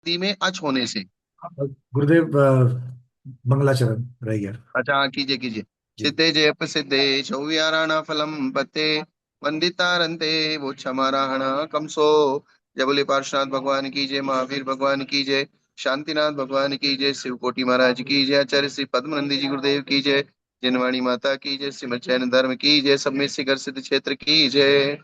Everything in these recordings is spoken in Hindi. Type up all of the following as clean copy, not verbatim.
आदि में अच होने से। गुरुदेव मंगलाचरण रैयर। अच्छा हाँ, कीजिए कीजिए। जी। सिद्धे जय प्रसिद्धे शौर्याराणा फलम पते वंदिता रंते वो क्षमाराहण कमसो। जय बोले पार्श्वनाथ भगवान की जय, महावीर भगवान की जय, शांतिनाथ भगवान की जय, शिव कोटि महाराज की जय, आचार्य श्री पद्मनंदी जी गुरुदेव की जय, जिनवाणी माता की जय, श्रीमद जैन धर्म की जय, सब में शिखर सिद्ध क्षेत्र की जय।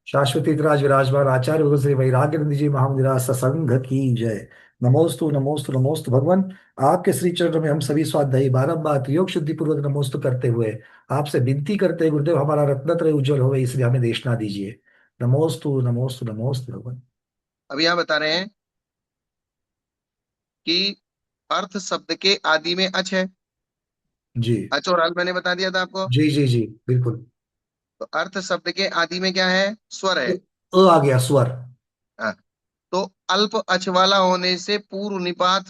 शाश्वती राज विराजमान आचार्य भगत श्री वैराग्य जी महामुनिरा ससंग की जय। नमोस्तु नमोस्तु नमोस्तु भगवान। आपके श्री चरण में हम सभी स्वाध्यायी बारंबार योग शुद्धि पूर्वक नमोस्तु करते हुए आपसे विनती करते हैं, गुरुदेव हमारा रत्नत्रय उज्जवल होवे इसलिए हमें देशना दीजिए। नमोस्तु नमोस्तु नमोस्तु भगवान। अब यहाँ बता रहे हैं कि अर्थ शब्द के आदि में अच है। जी अच और अल मैंने बता दिया था आपको। जी जी जी बिल्कुल। तो अर्थ शब्द के आदि में क्या है? स्वर है। आ गया स्वर। हाँ। तो अल्प अच वाला होने से पूर्व निपात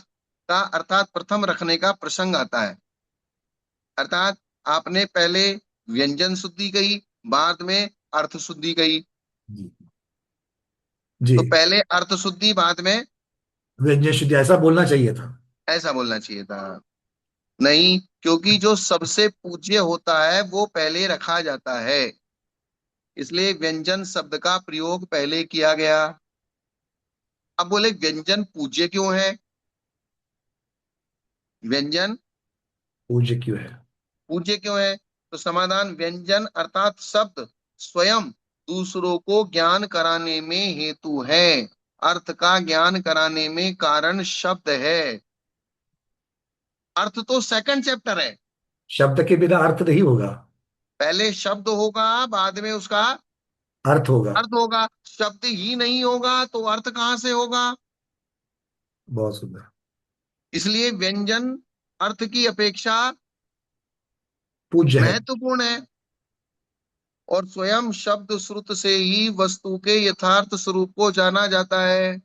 का अर्थात प्रथम रखने का प्रसंग आता है। अर्थात आपने पहले व्यंजन शुद्धि कही, बाद में अर्थ शुद्धि कही। जी जी। तो पहले अर्थ शुद्धि, बाद में व्यंजन शुद्धि ऐसा बोलना चाहिए था। ऐसा बोलना चाहिए था। नहीं, क्योंकि जो सबसे पूज्य होता है वो पहले रखा जाता है, इसलिए व्यंजन शब्द का प्रयोग पहले किया गया। अब बोले व्यंजन पूज्य क्यों है? व्यंजन पूज्य क्यों है? पूज्य क्यों है? तो समाधान, व्यंजन अर्थात शब्द स्वयं दूसरों को ज्ञान कराने में हेतु है, अर्थ का ज्ञान कराने में कारण शब्द है। अर्थ तो सेकंड चैप्टर है। शब्द के बिना अर्थ नहीं होगा। पहले शब्द होगा, बाद में उसका अर्थ होगा। अर्थ होगा। शब्द ही नहीं होगा तो अर्थ कहाँ से होगा? बहुत सुंदर। इसलिए व्यंजन अर्थ की अपेक्षा पूज्य है। महत्वपूर्ण है। और स्वयं शब्द श्रुत से ही वस्तु के यथार्थ स्वरूप को जाना जाता है।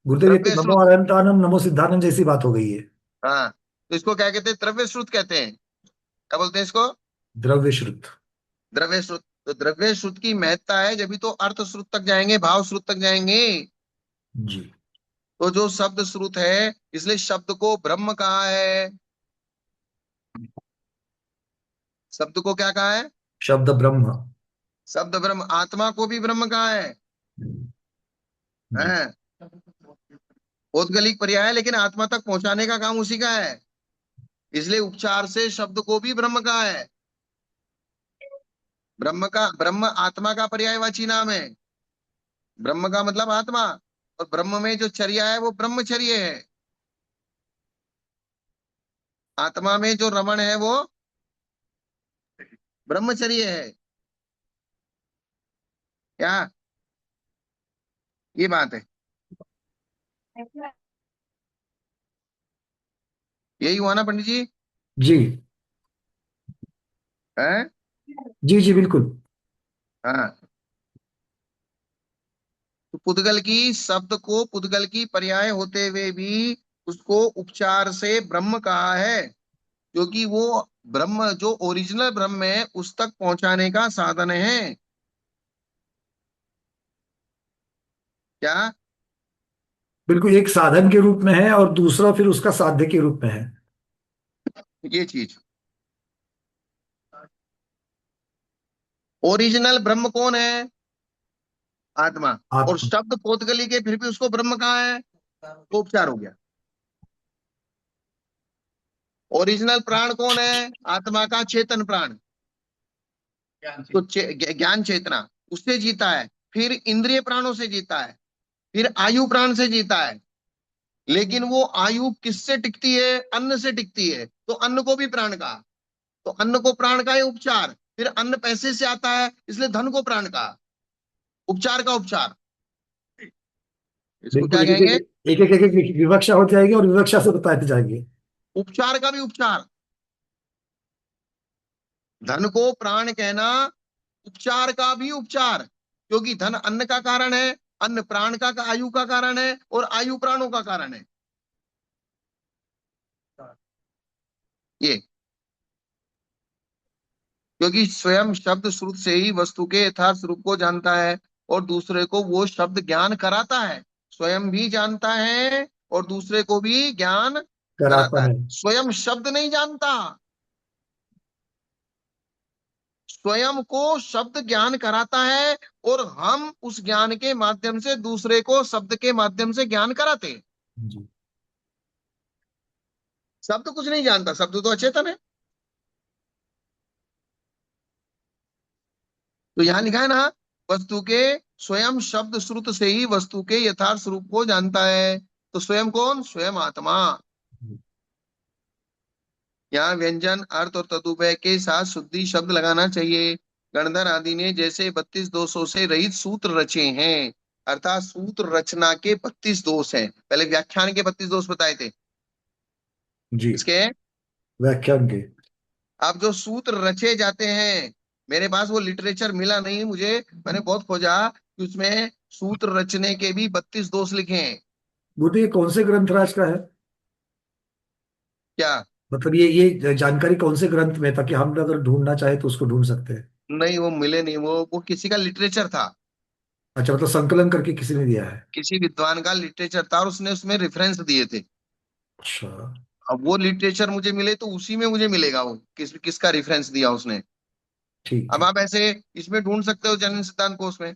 गुरुदेव ये तो द्रव्य नमो श्रुत। अनंतानंद नमो सिद्धानंद जैसी बात हो गई है। हाँ। तो इसको क्या कहते हैं? द्रव्य श्रुत कहते हैं। क्या बोलते हैं इसको? द्रव्य श्रुत। द्रव्य श्रुत। तो द्रव्य श्रुत की महत्ता है, जब भी तो अर्थ श्रुत तक जाएंगे, भाव श्रुत तक जाएंगे। जी। तो जो शब्द श्रुत है, इसलिए शब्द को ब्रह्म कहा है। शब्द को क्या कहा है? शब्द ब्रह्म। शब्द ब्रह्म। आत्मा को भी ब्रह्म कहा है। जी। हैं? औदगलिक पर्याय है, लेकिन आत्मा तक पहुंचाने का काम उसी का है। इसलिए उपचार से शब्द को भी ब्रह्म कहा है। ब्रह्म का, ब्रह्म आत्मा का पर्यायवाची नाम है। ब्रह्म का मतलब आत्मा। और ब्रह्म में जो चर्या है वो ब्रह्मचर्य है। आत्मा में जो रमण है वो ब्रह्मचर्य है। क्या? ये बात है। यही हुआ ना पंडित जी? जी है? जी जी बिल्कुल। हाँ। तो पुद्गल की शब्द को पुद्गल की पर्याय होते हुए भी उसको उपचार से ब्रह्म कहा है, क्योंकि वो ब्रह्म जो ओरिजिनल ब्रह्म है उस तक पहुंचाने का साधन है। क्या? बिल्कुल एक साधन के रूप में है और दूसरा फिर उसका साध्य के रूप में है। ये चीज। ओरिजिनल ब्रह्म कौन है? आत्मा। और आप। शब्द पोतगली के फिर भी उसको ब्रह्म कहा है, तो उपचार हो गया। ओरिजिनल प्राण कौन है? आत्मा का चेतन प्राण। तो ज्ञान चेतना उससे जीता है, फिर इंद्रिय प्राणों से जीता है, फिर आयु प्राण से जीता है। लेकिन वो आयु किससे टिकती है? अन्न से टिकती है, तो अन्न को भी प्राण कहा। तो अन्न को प्राण का है उपचार। फिर अन्न पैसे से आता है, इसलिए धन को प्राण कहा। उपचार का उपचार। इसको बिल्कुल क्या एक एक कहेंगे? एक एक एक एक विवक्षा हो जाएगी और विवक्षा से बताते जाएंगे। उपचार का भी उपचार। धन को प्राण कहना उपचार का भी उपचार, क्योंकि धन अन्न का कारण है, अन्न प्राण का आयु का कारण है, और आयु प्राणों का कारण है। ये क्योंकि स्वयं शब्द श्रुत से ही वस्तु के यथार्थ स्वरूप को जानता है, और दूसरे को वो शब्द ज्ञान कराता है। स्वयं भी जानता है और दूसरे को भी ज्ञान कराता कराता है। है। स्वयं शब्द नहीं जानता, स्वयं को शब्द ज्ञान कराता है, और हम उस ज्ञान के माध्यम से दूसरे को शब्द के माध्यम से ज्ञान कराते हैं। जी। शब्द कुछ नहीं जानता, शब्द तो अचेतन है। तो यहां लिखा है ना, वस्तु के स्वयं शब्द श्रुत से ही वस्तु के यथार्थ स्वरूप को जानता है। तो स्वयं कौन? स्वयं आत्मा। यहाँ व्यंजन अर्थ और तदुपय के साथ शुद्धि शब्द लगाना चाहिए। गणधर आदि ने जैसे 32 दोषों से रहित सूत्र रचे हैं, अर्थात सूत्र रचना के 32 दोष हैं। पहले व्याख्यान के 32 दोष बताए थे जी। इसके। व्याख्यान के। अब जो सूत्र रचे जाते हैं, मेरे पास वो लिटरेचर मिला नहीं मुझे, मैंने बहुत खोजा कि उसमें सूत्र रचने के भी 32 दोष लिखे हैं। वो तो ये कौन से ग्रंथराज का है? क्या? मतलब ये जानकारी कौन से ग्रंथ में, ताकि हम अगर ढूंढना चाहे तो उसको ढूंढ सकते हैं। नहीं, वो मिले नहीं। वो किसी का लिटरेचर था, अच्छा, मतलब संकलन करके किसी ने दिया है। किसी विद्वान का लिटरेचर था, और उसने उसमें रेफरेंस दिए थे। अच्छा। अब वो लिटरेचर मुझे मिले तो उसी में मुझे मिलेगा वो किसका रेफरेंस दिया उसने। ठीक अब है। आप ऐसे इसमें ढूंढ सकते हो, जनन सिद्धांत कोश में।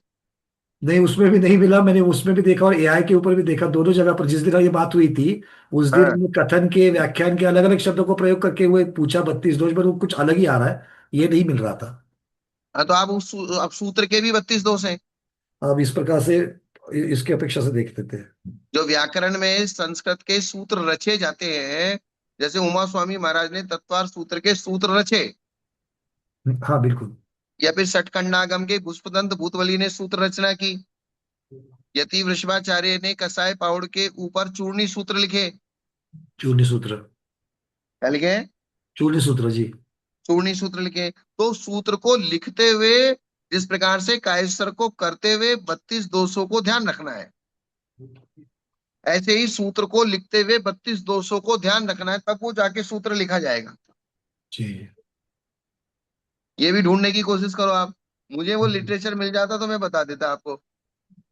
नहीं, उसमें भी नहीं मिला। मैंने उसमें भी देखा और एआई के ऊपर भी देखा, दोनों जगह पर। जिस दिन ये बात हुई थी उस दिन हाँ। हमने कथन के, व्याख्यान के अलग अलग शब्दों को प्रयोग करके हुए पूछा 32 दोष, पर वो कुछ अलग ही आ रहा है। ये नहीं मिल रहा था। हाँ, तो आप अब सूत्र के भी 32 दोष हैं। अब इस प्रकार से इसके अपेक्षा से देख लेते हैं। जो व्याकरण में संस्कृत के सूत्र रचे जाते हैं, जैसे उमा स्वामी महाराज ने तत्वार सूत्र के सूत्र रचे, हाँ बिल्कुल। या फिर षटखंडागम के पुष्पदंत भूतवली ने सूत्र रचना की, यति वृषभाचार्य ने कसाय पाउड के ऊपर चूर्णी सूत्र लिखे। चूर्णी सूत्र। क्या लिखे? चूर्णी सूत्र जी। चूर्णी सूत्र लिखे। तो सूत्र को लिखते हुए जिस प्रकार से कायस्वर को करते हुए 32 दोषों को ध्यान रखना है, ऐसे ही सूत्र को लिखते हुए 32 दोषों को ध्यान रखना है, तब वो जाके सूत्र लिखा जाएगा। जी। ये भी ढूंढने की कोशिश करो आप। मुझे वो लिटरेचर मिल जाता तो मैं बता देता आपको।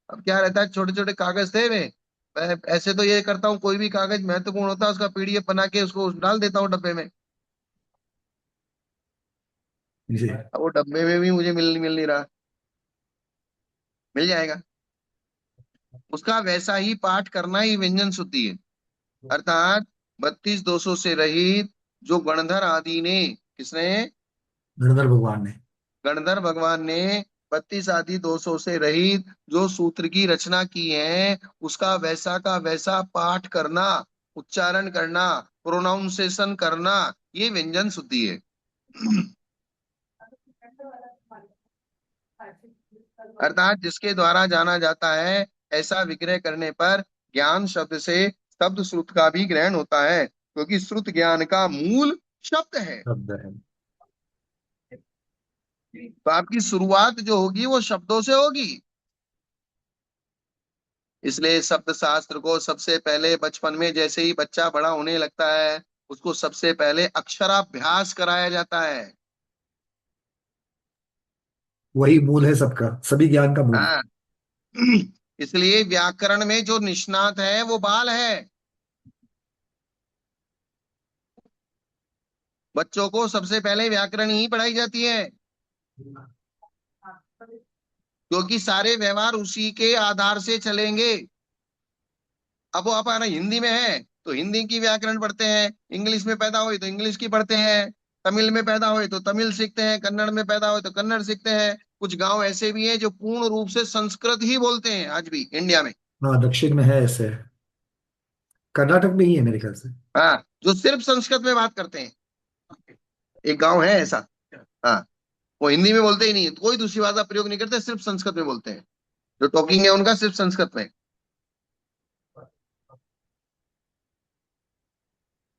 अब क्या रहता है, छोटे छोटे कागज थे। मैं ऐसे तो ये करता हूँ, कोई भी कागज महत्वपूर्ण होता है उसका पीडीएफ बना के उसको डाल देता हूँ डब्बे में। जी। अब वो डब्बे में भी मुझे मिल नहीं रहा। मिल जाएगा। उसका वैसा ही पाठ करना ही व्यंजन शुद्धि है। अर्थात 32 दोषों से रहित, जो गणधर आदि ने, किसने? गणधर भगवान ने। गणधर भगवान ने 32 आदि दोषों से रहित जो सूत्र की रचना की है, उसका वैसा का वैसा पाठ करना, उच्चारण करना, प्रोनाउंसिएशन करना, ये व्यंजन शुद्धि है। अर्थात जिसके द्वारा जाना जाता है, ऐसा विग्रह करने पर ज्ञान शब्द से शब्द श्रुत का भी ग्रहण होता है, क्योंकि श्रुत ज्ञान का मूल शब्द है। शब्द है। तो आपकी शुरुआत जो होगी वो शब्दों से होगी। इसलिए शब्द शास्त्र को सबसे पहले बचपन में, जैसे ही बच्चा बड़ा होने लगता है, उसको सबसे पहले अक्षराभ्यास कराया जाता है। वही मूल है सबका, सभी ज्ञान का मूल। हाँ। इसलिए व्याकरण में जो निष्णात है वो बाल है। बच्चों को सबसे पहले व्याकरण ही पढ़ाई जाती है, क्योंकि सारे व्यवहार उसी के आधार से चलेंगे। अब वो हमारा हिंदी में है तो हिंदी की व्याकरण पढ़ते हैं, इंग्लिश में पैदा हुए तो इंग्लिश की पढ़ते हैं, तमिल में पैदा हुए तो तमिल सीखते हैं, कन्नड़ में पैदा हुए तो कन्नड़ सीखते हैं। कुछ गांव ऐसे भी हैं जो पूर्ण रूप से संस्कृत ही बोलते हैं आज भी इंडिया में। हाँ, दक्षिण में है ऐसे। कर्नाटक में ही है मेरे ख्याल से। हाँ, जो सिर्फ संस्कृत में बात करते हैं। एक गांव है ऐसा। हाँ। वो हिंदी में बोलते ही नहीं है, कोई दूसरी भाषा प्रयोग नहीं करते, सिर्फ संस्कृत में बोलते हैं। जो टॉकिंग है उनका सिर्फ संस्कृत में।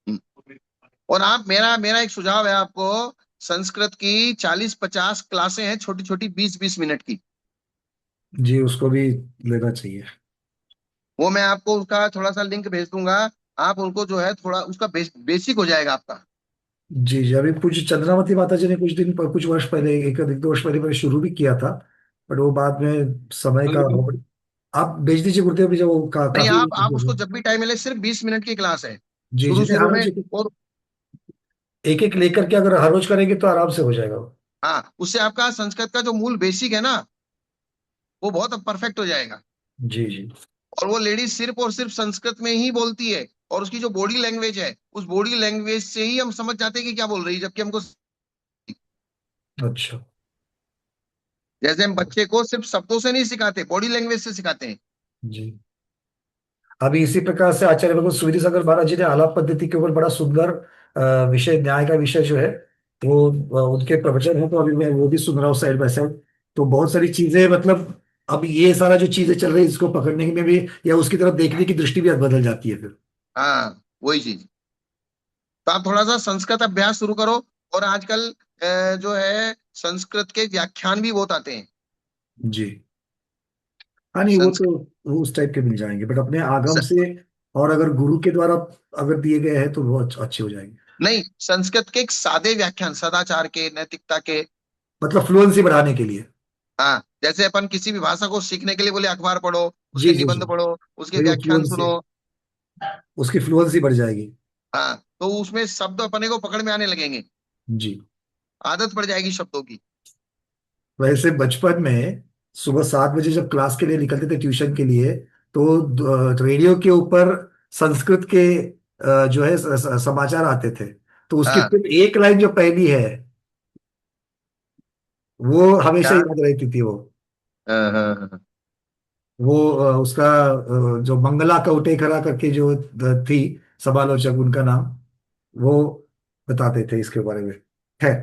हम्म। और आप, मेरा मेरा एक सुझाव है आपको, संस्कृत की 40-50 क्लासें हैं, छोटी छोटी, 20-20 मिनट की। जी, उसको भी लेना चाहिए। वो मैं आपको उसका थोड़ा सा लिंक भेज दूंगा। आप उनको जो है थोड़ा उसका बेसिक हो जाएगा आपका। जी जी, अभी कुछ चंद्रावती माता जी ने कुछ वर्ष पहले, एक 1-2 वर्ष पहले शुरू भी किया था। बट वो बाद में समय का आप भेज दीजिए गुरुदेव, मुझे वो नहीं, काफी। आप उसको जब भी टाइम मिले, सिर्फ 20 मिनट की क्लास है जी जी, शुरू नहीं शुरू हर रोज में। और एक एक लेकर के अगर हर रोज करेंगे तो आराम से हो जाएगा वो। हाँ, उससे आपका संस्कृत का जो मूल बेसिक है ना, वो बहुत परफेक्ट हो जाएगा। जी जी। और वो लेडी सिर्फ और सिर्फ संस्कृत में ही बोलती है, और उसकी जो बॉडी लैंग्वेज है, उस बॉडी लैंग्वेज से ही हम समझ जाते हैं कि क्या बोल रही है, जबकि हमको, अच्छा। जैसे हम बच्चे को सिर्फ शब्दों से नहीं सिखाते, बॉडी लैंग्वेज से सिखाते हैं। जी। अभी इसी प्रकार से आचार्य भगवत सूर्य सागर महाराज जी ने आलाप पद्धति के ऊपर बड़ा सुंदर विषय, न्याय का विषय जो है, वो उनके प्रवचन है, तो अभी मैं वो भी सुन रहा हूँ साइड बाय साइड। तो बहुत सारी चीजें, मतलब अब ये सारा जो चीजें चल रही है इसको पकड़ने में भी, या उसकी तरफ देखने की दृष्टि भी बदल जाती है फिर। हाँ, वही चीज। तो आप थोड़ा सा संस्कृत अभ्यास शुरू करो। और आजकल जो है संस्कृत के व्याख्यान भी बहुत आते हैं। जी। हाँ नहीं, वो तो संस्कृत वो उस टाइप के मिल जाएंगे, बट अपने आगम से और अगर गुरु के द्वारा अगर दिए गए हैं तो वो अच्छे हो जाएंगे। नहीं, संस्कृत के एक सादे व्याख्यान, सदाचार के, नैतिकता के। मतलब फ्लुएंसी बढ़ाने के लिए। हाँ, जैसे अपन किसी भी भाषा को सीखने के लिए बोले अखबार पढ़ो, जी उसके जी जी। निबंध पढ़ो, उसके भाई वो व्याख्यान फ्लुएंसी, सुनो। उसकी फ्लुएंसी बढ़ जाएगी। हाँ, तो उसमें शब्द अपने को पकड़ में आने लगेंगे, जी। आदत पड़ जाएगी शब्दों की। वैसे बचपन में सुबह 7 बजे जब क्लास के लिए निकलते थे ट्यूशन के लिए, तो रेडियो के ऊपर संस्कृत के जो है समाचार आते थे। तो उसकी हाँ। सिर्फ एक लाइन जो पहली है, वो हमेशा क्या? याद रहती थी। हाँ, हाँ, हाँ। वो उसका जो मंगला कौटे खरा करके जो थी समालोचक, उनका नाम, वो बताते थे इसके बारे में। है।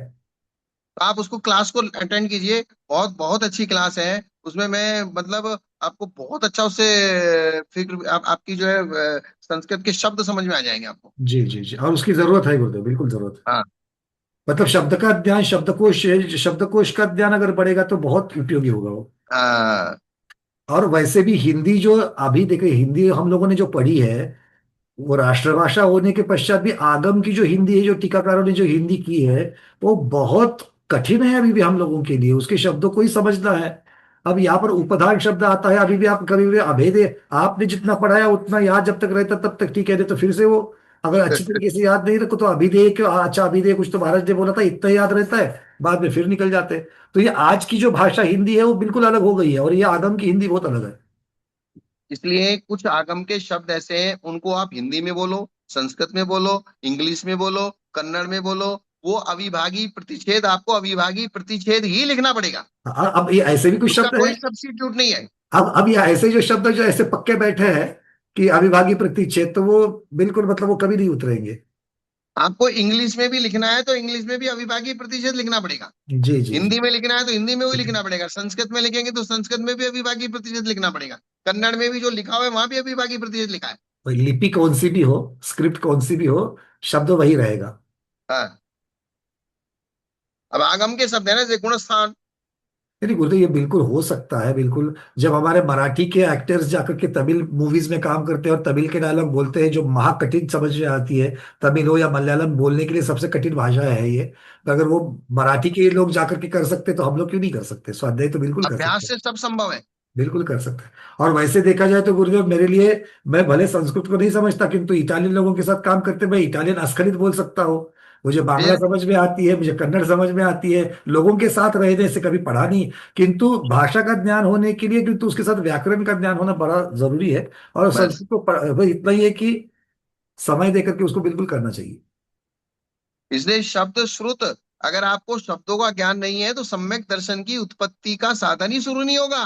तो आप उसको क्लास को अटेंड कीजिए। बहुत बहुत अच्छी क्लास है। उसमें मैं मतलब आपको बहुत अच्छा उससे फिक्र, आपकी जो है संस्कृत के शब्द समझ में आ जाएंगे आपको। जी जी जी, और उसकी जरूरत है गुरुदेव, बिल्कुल जरूरत है। हाँ, मतलब शब्द का ज्ञान, शब्दकोश का ज्ञान अगर बढ़ेगा तो बहुत उपयोगी होगा वो। हाँ। और वैसे भी हिंदी जो अभी देखिए, हिंदी हम लोगों ने जो पढ़ी है, वो राष्ट्रभाषा होने के पश्चात भी आगम की जो हिंदी है, जो टीकाकारों ने जो हिंदी की है, वो बहुत कठिन है अभी भी हम लोगों के लिए, उसके शब्दों को ही समझना है। अब यहाँ पर उपधान शब्द आता है, अभी भी आप कभी भी अभेदे, आपने जितना पढ़ाया उतना याद जब तक रहता तब तक ठीक है, नहीं तो फिर से वो अगर अच्छी तरीके से याद नहीं रखो तो अभिधेय क्यों, अच्छा अभिधेय कुछ तो महाराज ने बोला था, इतना याद रहता है, बाद में फिर निकल जाते हैं। तो ये आज की जो भाषा हिंदी है वो बिल्कुल अलग हो गई है, और ये आगम की हिंदी बहुत अलग है। इसलिए कुछ आगम के शब्द ऐसे हैं, उनको आप हिंदी में बोलो, संस्कृत में बोलो, इंग्लिश में बोलो, कन्नड़ में बोलो, वो अविभागी प्रतिषेध, आपको अविभागी प्रतिषेध ही लिखना पड़ेगा। अब ये ऐसे भी कुछ उसका शब्द कोई है। सब्स्टिट्यूट नहीं है। अब ये ऐसे जो शब्द जो ऐसे पक्के बैठे हैं कि अविभाज्य प्रतिच्छेद, तो वो बिल्कुल मतलब वो कभी नहीं उतरेंगे। आपको इंग्लिश में भी लिखना है तो इंग्लिश में भी अविभाज्य प्रतिशत लिखना पड़ेगा। जी जी जी। हिंदी में लिखना है तो हिंदी में भी लिखना पड़ेगा। संस्कृत में लिखेंगे तो संस्कृत में भी अविभाज्य प्रतिशत लिखना पड़ेगा। कन्नड़ में भी जो लिखा हुआ है वहां भी अविभाज्य प्रतिशत लिखा है। तो लिपि कौन सी भी हो, स्क्रिप्ट कौन सी भी हो, शब्द वही रहेगा। हाँ। अब आगम के शब्द है ना, जैसे गुणस्थान। यानी गुरुदेव ये बिल्कुल हो सकता है, बिल्कुल। जब हमारे मराठी के एक्टर्स जाकर के तमिल मूवीज में काम करते हैं और तमिल के डायलॉग बोलते हैं, जो महाकठिन समझ में आती है, तमिल हो या मलयालम, बोलने के लिए सबसे कठिन भाषा है ये, तो अगर वो मराठी के लोग जाकर के कर सकते तो हम लोग क्यों नहीं कर सकते? स्वाध्याय तो बिल्कुल कर सकते अभ्यास हैं। से सब संभव है। बिल्कुल कर सकते हैं। और वैसे देखा जाए तो गुरुदेव मेरे लिए, मैं भले संस्कृत को नहीं समझता, किंतु इटालियन लोगों के साथ काम करते मैं इटालियन अस्खलित बोल सकता हूँ। मुझे बांग्ला फिर समझ में आती है, मुझे कन्नड़ समझ में आती है, लोगों के साथ रहने से कभी पढ़ा नहीं, किंतु भाषा का ज्ञान होने के लिए, किंतु उसके साथ व्याकरण का ज्ञान होना बड़ा जरूरी है। और बस, संस्कृत को बस इतना ही है कि समय देकर के उसको बिल्कुल करना चाहिए। इसलिए शब्द श्रुत, अगर आपको शब्दों का ज्ञान नहीं है तो सम्यक दर्शन की उत्पत्ति का साधन ही शुरू नहीं होगा।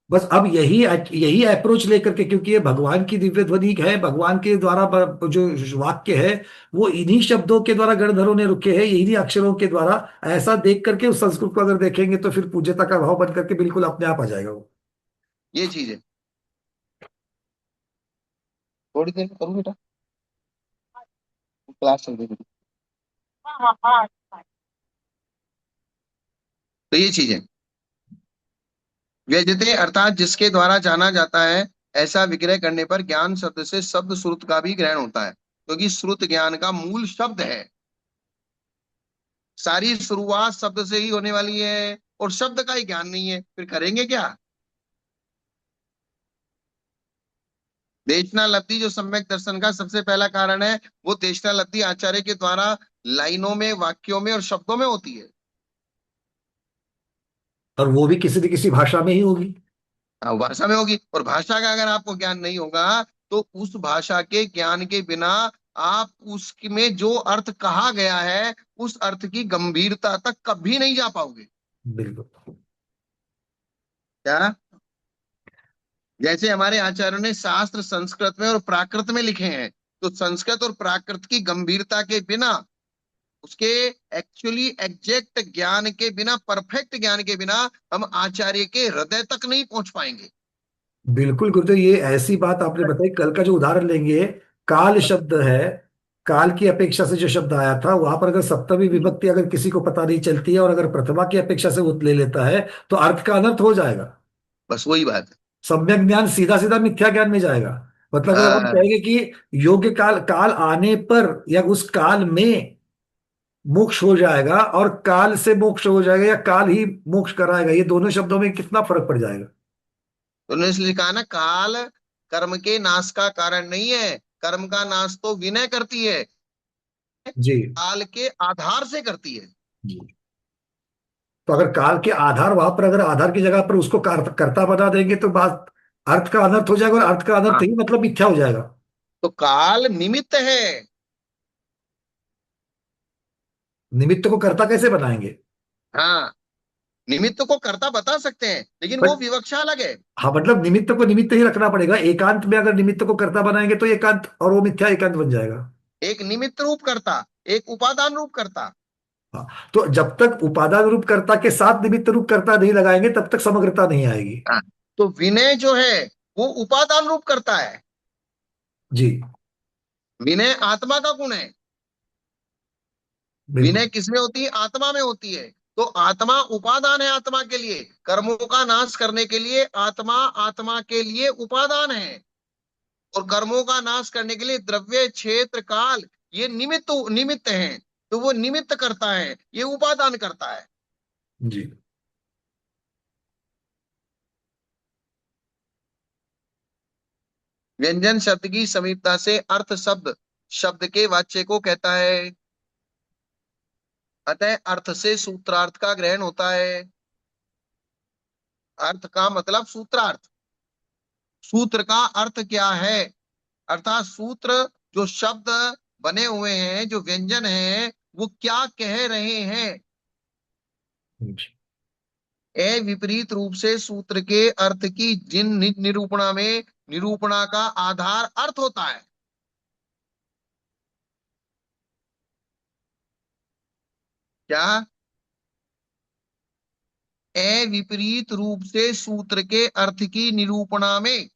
बस अब यही यही अप्रोच लेकर के, क्योंकि ये भगवान की दिव्य ध्वनि है, भगवान के द्वारा जो वाक्य है, वो इन्हीं शब्दों के द्वारा गणधरों ने रुके हैं, इन्हीं अक्षरों के द्वारा। ऐसा देख करके उस संस्कृत को अगर देखेंगे तो फिर पूज्यता का भाव बन करके बिल्कुल अपने आप आ जाएगा वो। ये चीज है। थोड़ी देर में करूँ बेटा, क्लास चल रही है। तो ये चीज है। व्यजते अर्थात जिसके द्वारा जाना जाता है, ऐसा विग्रह करने पर ज्ञान शब्द से शब्द श्रुत का भी ग्रहण होता है, क्योंकि श्रुत ज्ञान का मूल शब्द है। सारी शुरुआत शब्द से ही होने वाली है, और शब्द का ही ज्ञान नहीं है, फिर करेंगे क्या? देशनालब्धि जो सम्यक दर्शन का सबसे पहला कारण है, वो देशनालब्धि आचार्य के द्वारा लाइनों में, वाक्यों में और शब्दों में होती है। और वो भी किसी न किसी भाषा में ही होगी। भाषा में होगी, और भाषा का अगर आपको ज्ञान नहीं होगा तो उस भाषा के ज्ञान के बिना आप उसमें जो अर्थ कहा गया है उस अर्थ की गंभीरता तक कभी नहीं जा पाओगे। बिल्कुल। क्या? जैसे हमारे आचार्यों ने शास्त्र संस्कृत में और प्राकृत में लिखे हैं, तो संस्कृत और प्राकृत की गंभीरता के बिना, उसके एक्चुअली एग्जैक्ट ज्ञान के बिना, परफेक्ट ज्ञान के बिना हम आचार्य के हृदय तक नहीं पहुंच पाएंगे। बिल्कुल गुरुदेव, ये ऐसी बात आपने बताई। कल का जो उदाहरण लेंगे, काल शब्द है, काल की अपेक्षा से जो शब्द आया था, वहां पर अगर सप्तमी विभक्ति अगर किसी को पता नहीं चलती है और अगर प्रथमा की अपेक्षा से वो ले लेता है, तो अर्थ का अनर्थ हो जाएगा। बस वही बात है। सम्यक ज्ञान सीधा सीधा मिथ्या ज्ञान में जाएगा। मतलब अगर हम हाँ, कहेंगे कि योग्य काल, काल आने पर या उस काल में मोक्ष हो जाएगा, और काल से मोक्ष हो जाएगा, या काल ही मोक्ष कराएगा, ये दोनों शब्दों में कितना फर्क पड़ जाएगा। तो उन्होंने इसलिए कहा ना, काल कर्म के नाश का कारण नहीं है, कर्म का नाश तो विनय करती है, जी। काल के आधार से करती है। जी। तो अगर काल के आधार, वहां पर अगर आधार की जगह पर उसको कर्ता बना देंगे, तो बात अर्थ का अनर्थ हो जाएगा, और अर्थ का अनर्थ हाँ, ही मतलब मिथ्या हो जाएगा। तो काल निमित्त है। निमित्त को कर्ता कैसे बनाएंगे? हाँ, निमित्त को कर्ता बता सकते हैं, लेकिन वो बट विवक्षा अलग है। हाँ, मतलब निमित्त को निमित्त ही रखना पड़ेगा। एकांत में अगर निमित्त को कर्ता बनाएंगे तो एकांत, और वो मिथ्या एकांत बन जाएगा। एक निमित्त रूप कर्ता, एक उपादान रूप कर्ता। हाँ, तो जब तक उपादान रूप कर्ता के साथ निमित्त रूप कर्ता नहीं लगाएंगे, तब तक समग्रता नहीं आएगी। हाँ, तो विनय जो है वो उपादान रूप करता है। जी। विनय आत्मा का गुण है। बिल्कुल। विनय किसमें होती है? आत्मा में होती है। तो आत्मा उपादान है, आत्मा के लिए कर्मों का नाश करने के लिए आत्मा, आत्मा के लिए उपादान है। और कर्मों का नाश करने के लिए द्रव्य, क्षेत्र, काल, ये निमित्त निमित्त हैं। तो वो निमित्त करता है, ये उपादान करता है। जी। व्यंजन शब्द की समीपता से अर्थ शब्द शब्द के वाच्य को कहता है। अतः अर्थ से सूत्रार्थ का ग्रहण होता है। अर्थ का मतलब सूत्रार्थ। सूत्र का अर्थ क्या है? अर्थात सूत्र, जो शब्द बने हुए हैं, जो व्यंजन है, वो क्या कह रहे हैं। जी। विपरीत रूप से सूत्र के अर्थ की जिन निरूपणा में निरूपणा का आधार अर्थ होता है। क्या? विपरीत रूप से सूत्र के अर्थ की निरूपणा में,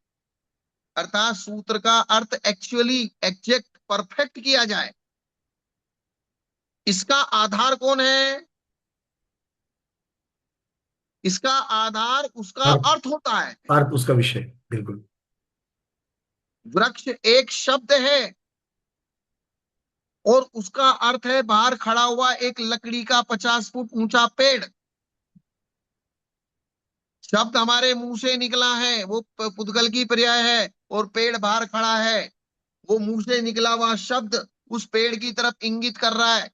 अर्थात सूत्र का अर्थ एक्चुअली एग्जैक्ट परफेक्ट किया जाए, इसका आधार कौन है? इसका आधार उसका अर्थ। अर्थ होता है। अर्थ उसका विषय। बिल्कुल। वृक्ष एक शब्द है और उसका अर्थ है बाहर खड़ा हुआ एक लकड़ी का 50 फुट ऊंचा पेड़। शब्द हमारे मुंह से निकला है, वो पुद्गल की पर्याय है, और पेड़ बाहर खड़ा है। वो मुंह से निकला हुआ शब्द उस पेड़ की तरफ इंगित कर रहा है।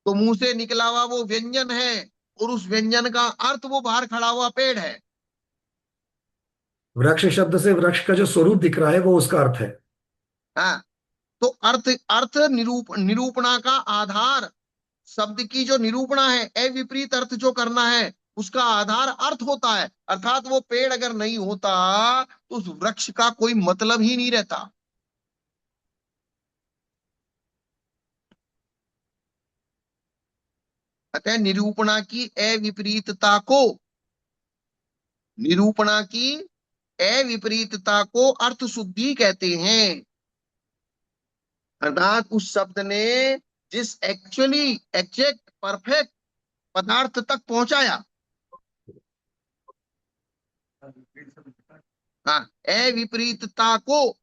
तो मुंह से निकला हुआ वो व्यंजन है, और उस व्यंजन का अर्थ वो बाहर खड़ा हुआ पेड़ है। वृक्ष शब्द से वृक्ष का जो स्वरूप दिख रहा है, वो उसका अर्थ है। हाँ, तो अर्थ अर्थ निरूपणा का आधार, शब्द की जो निरूपणा है, अविपरीत अर्थ जो करना है, उसका आधार अर्थ होता है। अर्थात वो पेड़ अगर नहीं होता तो उस वृक्ष का कोई मतलब ही नहीं रहता। अतः निरूपणा की अविपरीतता को अर्थ शुद्धि कहते हैं। अर्थात उस शब्द ने जिस एक्चुअली एग्जैक्ट परफेक्ट पदार्थ तक पहुंचाया, हाँ, अविपरीतता को,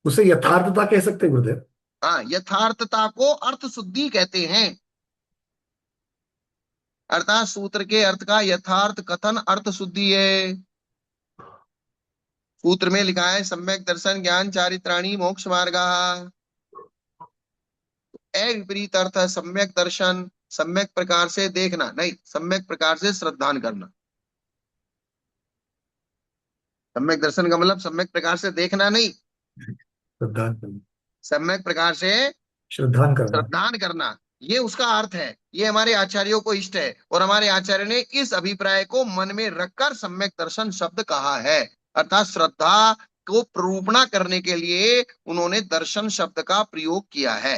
उसे यथार्थता कह सकते हैं गुरुदेव। हाँ, यथार्थता को अर्थ शुद्धि कहते हैं। अर्थात सूत्र के अर्थ का यथार्थ कथन अर्थ शुद्धि है। सूत्र में लिखा है सम्यक दर्शन ज्ञान चारित्राणी मोक्ष मार्गा। विपरीत अर्थ है सम्यक दर्शन, सम्यक प्रकार से देखना नहीं, सम्यक प्रकार से श्रद्धान करना। सम्यक दर्शन का मतलब सम्यक प्रकार से देखना नहीं, श्रद्धान करना। सम्यक प्रकार से श्रद्धान करना। श्रद्धान करना, ये उसका अर्थ है। ये हमारे आचार्यों को इष्ट है और हमारे आचार्य ने इस अभिप्राय को मन में रखकर सम्यक दर्शन शब्द कहा है। अर्थात श्रद्धा को प्रूपणा करने के लिए उन्होंने दर्शन शब्द का प्रयोग किया है।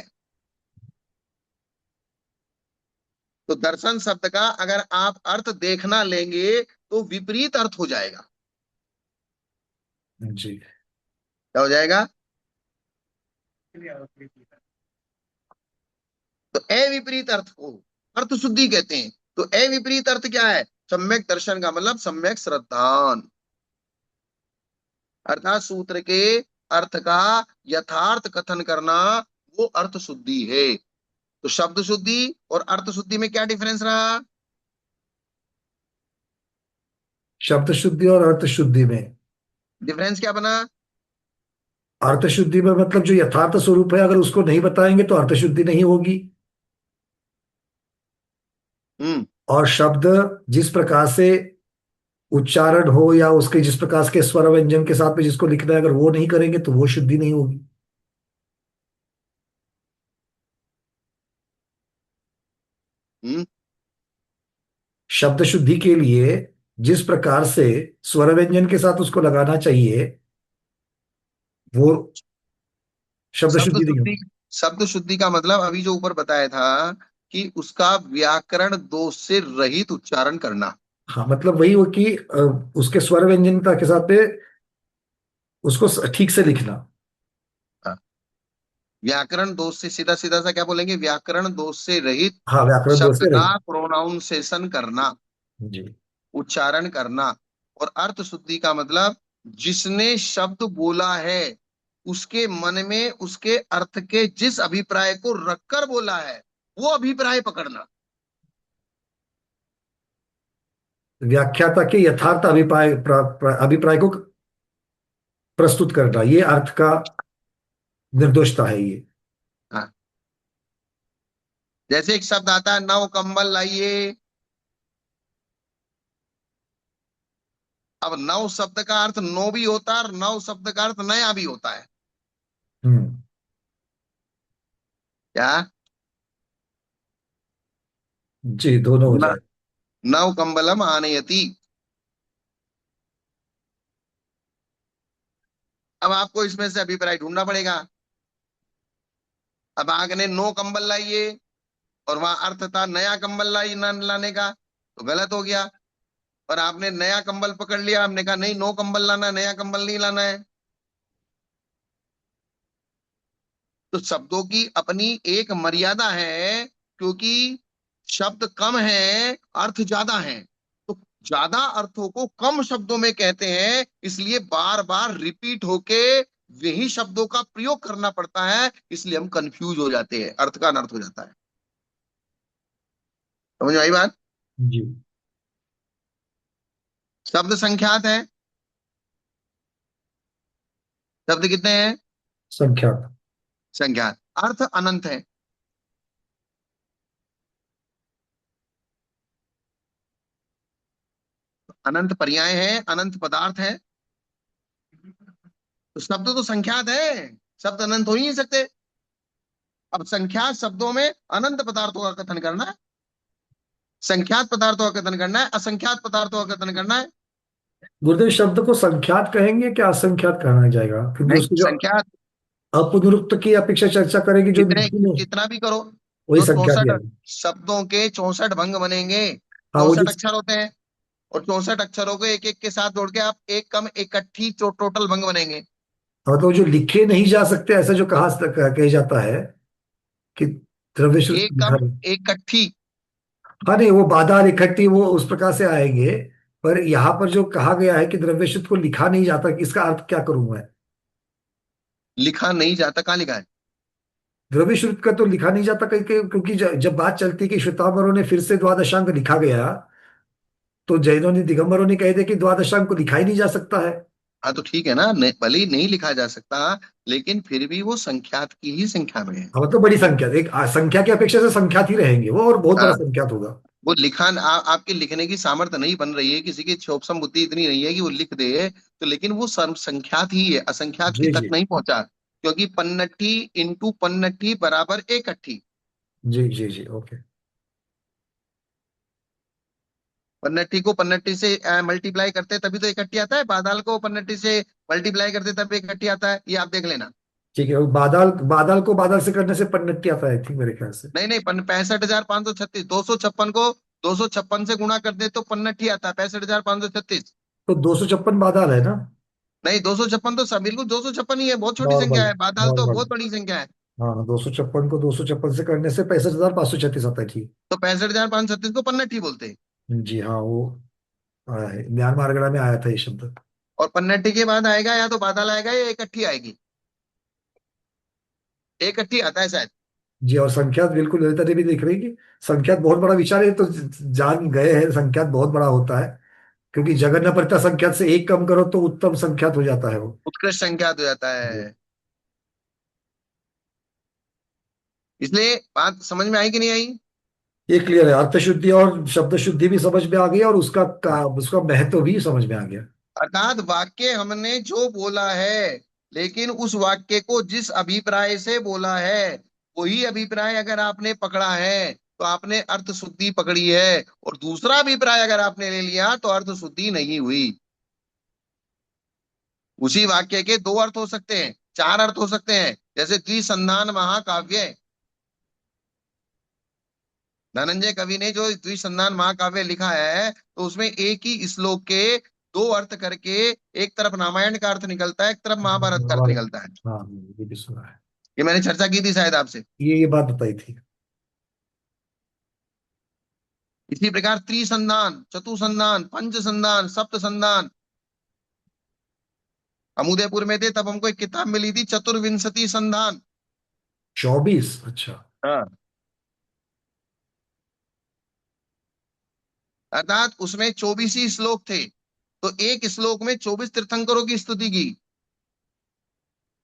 तो दर्शन शब्द का अगर आप अर्थ देखना लेंगे तो विपरीत अर्थ हो जाएगा। जी। क्या हो जाएगा? तो अविपरीत अर्थ को अर्थ शुद्धि कहते हैं। तो अविपरीत अर्थ क्या है? सम्यक दर्शन का मतलब सम्यक श्रद्धान, अर्थात सूत्र के अर्थ का यथार्थ कथन करना, वो अर्थ शुद्धि है। तो शब्द शुद्धि और अर्थ शुद्धि में क्या डिफरेंस रहा? शब्द शुद्धि और अर्थ शुद्धि में डिफरेंस क्या बना? अर्थ शुद्धि में मतलब जो यथार्थ स्वरूप है, अगर उसको नहीं बताएंगे तो अर्थ शुद्धि नहीं होगी। हम्म। और शब्द जिस प्रकार से उच्चारण हो या उसके जिस प्रकार के स्वर व्यंजन के साथ में जिसको लिखना है, अगर वो नहीं करेंगे तो वो शुद्धि नहीं होगी। हम्म। शब्द शुद्धि के लिए जिस प्रकार से स्वर व्यंजन के साथ उसको लगाना चाहिए, वो शब्द शब्द शुद्धि नहीं शुद्धि, होगी। शब्द शुद्धि का मतलब अभी जो ऊपर बताया था कि उसका व्याकरण दोष से रहित उच्चारण करना। हाँ, मतलब वही हो कि उसके स्वर व्यंजनता के साथ में उसको ठीक से लिखना। हाँ, व्याकरण दोष से, सीधा सीधा सा क्या बोलेंगे, व्याकरण दोष से रहित हाँ, व्याकरण दोष शब्द से का रहित। प्रोनाउंसिएशन करना, जी। उच्चारण करना। और अर्थ शुद्धि का मतलब जिसने शब्द बोला है उसके मन में उसके अर्थ के जिस अभिप्राय को रखकर बोला है वो अभिप्राय पकड़ना। व्याख्याता के यथार्थ अभिप्राय अभिप्राय को प्रस्तुत करना, ये अर्थ का निर्दोषता है ये। हाँ, जैसे एक शब्द आता है नव कंबल लाइए। अब नव शब्द का अर्थ नो भी होता है और नव शब्द का अर्थ नया भी होता है। हम्म। क्या? जी, दोनों हो न, जाए। नव कंबलम आनयति। अब आपको इसमें से अभिप्राय ढूंढना पड़ेगा। अब आपने नो कंबल लाइए और वहां अर्थ था नया कंबल लाने का, तो गलत हो गया। और आपने नया कंबल पकड़ लिया, हमने कहा नहीं नो कंबल लाना, नया कंबल नहीं लाना है। तो शब्दों की अपनी एक मर्यादा है, क्योंकि शब्द कम है अर्थ ज्यादा है। तो ज्यादा अर्थों को कम शब्दों में कहते हैं, इसलिए बार बार रिपीट होके वही शब्दों का प्रयोग करना पड़ता है, इसलिए हम कंफ्यूज हो जाते हैं, अर्थ का अनर्थ हो जाता है। समझ में आई बात? जी। शब्द संख्यात है। शब्द कितने हैं? संख्या। संख्यात। अर्थ अनंत है। अनंत पर्याय है, अनंत पदार्थ है। तो शब्द तो संख्यात है, शब्द अनंत हो ही नहीं सकते। अब संख्यात शब्दों में अनंत पदार्थों का कथन करना है, संख्यात पदार्थों का कथन करना है, असंख्यात पदार्थों का कथन करना है। गुरुदेव, शब्द को संख्यात कहेंगे क्या असंख्यात कहना जाएगा? क्योंकि नहीं, उसकी जो संख्यात अपनुरुक्त की अपेक्षा चर्चा करेगी जो कितने, लिखी नहीं, कितना भी करो, वही तो संख्यात ही 64 आएगी। शब्दों के 64 भंग बनेंगे। हाँ, वो 64 जिस अक्षर होते हैं और 64 अक्षरों को एक एक के साथ जोड़ के आप एक कम इकट्ठी टोटल भंग बनेंगे। मतलब जो लिखे नहीं जा सकते, ऐसा जो कहा कहा जाता है कि द्रव्य शुद्ध एक लिखा कम नहीं। इकट्ठी। हाँ, नहीं, वो बाधार इकट्ठी वो उस प्रकार से आएंगे। पर यहाँ पर जो कहा गया है कि द्रव्य शुद्ध को लिखा नहीं जाता, इसका अर्थ क्या करूं मैं? लिखा नहीं जाता, कहाँ लिखा है? द्रव्य शुद्ध का तो लिखा नहीं जाता कहीं कहीं, क्योंकि जब बात चलती है कि श्वेतांबरों ने फिर से द्वादशांक लिखा गया, तो जैनों ने दिगंबरों ने कह दिया कि द्वादशांक को लिखा ही नहीं जा सकता है। हाँ तो ठीक है ना, भले ही नहीं लिखा जा सकता, लेकिन फिर भी वो संख्यात की ही संख्या में है। हाँ, मतलब बड़ी संख्या, एक संख्या की अपेक्षा से संख्यात ही रहेंगे वो, और बहुत बड़ा हाँ, संख्यात होगा। वो लिखान आपके लिखने की सामर्थ्य नहीं बन रही है, किसी की क्षोभसम बुद्धि इतनी नहीं है कि वो लिख दे, तो लेकिन वो सर्व संख्यात ही है, असंख्यात की जी तक जी नहीं पहुंचा, क्योंकि पन्नठी इंटू पन्नठी बराबर एक अट्ठी। जी जी जी, ओके। पन्नट्टी को पन्नट्टी से मल्टीप्लाई करते हैं तभी तो इकट्ठी आता है, बादल को पन्नट्टी से मल्टीप्लाई करते तब इकट्ठी आता है, ये आप देख लेना। ठीक है, वो बादल, बादल को बादल से करने से पन्नट्टी आता है, ठीक मेरे ख्याल से। नहीं नहीं, 65,536, 256 को 256 से गुणा कर दे तो पन्नट्टी आता है 65,536। तो 256 बादल है ना? नहीं, 256 तो सब बिल्कुल 256 ही है, बहुत छोटी नॉर्मल, संख्या है, बादल तो नॉर्मल। बहुत बड़ी संख्या है। हाँ, 256 को 256 से करने से 65,536 आता है, ठीक। तो 65,536 को पन्नट्टी बोलते हैं। जी हाँ, वो आया है, म्यांमार गढ़ा में आया था ये शब्द। और पन्नट्टी के बाद आएगा या तो बादल आएगा या इकट्ठी आएगी, इकट्ठी आता है शायद। जी, और संख्यात बिल्कुल ललिता देवी देख रही कि संख्यात बहुत बड़ा विचार है, तो जान गए हैं संख्यात बहुत बड़ा होता है, क्योंकि जगन्ना पड़ता संख्यात से एक कम करो तो उत्तम संख्यात हो जाता है वो। उत्कृष्ट संख्यात हो जाता जी। है। इसलिए बात समझ में आई कि नहीं आई? ये क्लियर है, अर्थ शुद्धि और शब्द शुद्धि भी समझ में आ गई, और उसका महत्व भी समझ में आ गया। अर्थात वाक्य हमने जो बोला है, लेकिन उस वाक्य को जिस अभिप्राय से बोला है, वही अभिप्राय अगर आपने पकड़ा है तो आपने अर्थ शुद्धि पकड़ी है, और दूसरा अभिप्राय अगर आपने ले लिया तो अर्थ शुद्धि नहीं हुई। उसी वाक्य के दो अर्थ हो सकते हैं, चार अर्थ हो सकते हैं, जैसे द्विसंधान महाकाव्य, धनंजय कवि ने जो द्विसंधान महाकाव्य लिखा है, तो उसमें एक ही श्लोक के दो अर्थ करके, एक तरफ रामायण का अर्थ निकलता है, एक तरफ महाभारत का अर्थ और निकलता है। हाँ, ये भी सुना है। ये मैंने चर्चा की थी शायद आपसे। ये बात बताई थी। इसी प्रकार त्रिसंधान, चतुसंधान, पंचसंधान, सप्तसंधान, हम उदयपुर में थे तब हमको एक किताब मिली थी, चतुर्विंशति संधान। 24, अच्छा। हाँ, अर्थात उसमें 24 ही श्लोक थे, तो एक श्लोक में 24 तीर्थंकरों की स्तुति की,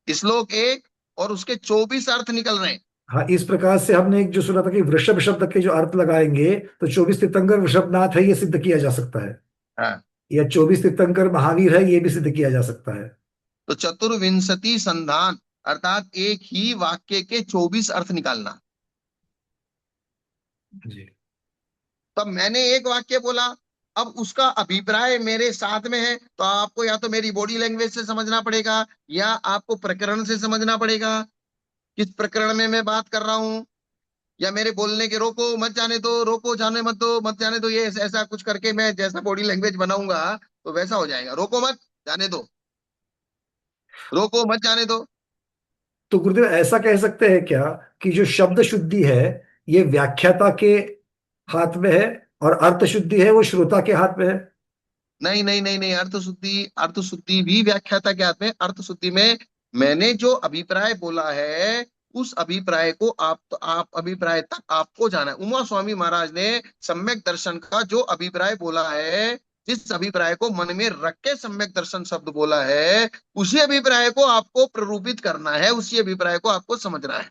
श्लोक एक, और उसके 24 अर्थ निकल रहे हैं। हाँ, इस प्रकार से हमने एक जो सुना था कि वृषभ शब्द के जो अर्थ लगाएंगे तो 24 तीर्थंकर वृषभनाथ है, ये सिद्ध किया जा सकता है। हाँ, या 24 तीर्थंकर महावीर है, ये भी सिद्ध किया जा सकता है। तो चतुर्विंशति संधान अर्थात एक ही वाक्य के 24 अर्थ निकालना। जी तब मैंने एक वाक्य बोला, अब उसका अभिप्राय मेरे साथ में है, तो आपको या तो मेरी बॉडी लैंग्वेज से समझना पड़ेगा, या आपको प्रकरण से समझना पड़ेगा, किस प्रकरण में मैं बात कर रहा हूं, या मेरे बोलने के रोको मत जाने दो, रोको जाने मत दो, मत जाने दो, ये ऐसा कुछ करके मैं जैसा बॉडी लैंग्वेज बनाऊंगा तो वैसा हो जाएगा, रोको मत जाने दो, रोको मत जाने दो। तो गुरुदेव ऐसा कह सकते हैं क्या कि जो शब्द शुद्धि है ये व्याख्याता के हाथ में है, और अर्थ शुद्धि है वो श्रोता के हाथ में है? नहीं नहीं नहीं नहीं, अर्थ शुद्धि, अर्थ शुद्धि भी व्याख्याता के हाथ में। अर्थ शुद्धि में मैंने जो अभिप्राय बोला है, उस अभिप्राय को आप अभिप्राय तक आपको जाना है। उमा स्वामी महाराज ने सम्यक दर्शन का जो अभिप्राय बोला है, जिस अभिप्राय को मन में रख के सम्यक दर्शन शब्द बोला है, उसी अभिप्राय को आपको प्ररूपित करना है, उसी अभिप्राय को आपको समझना है।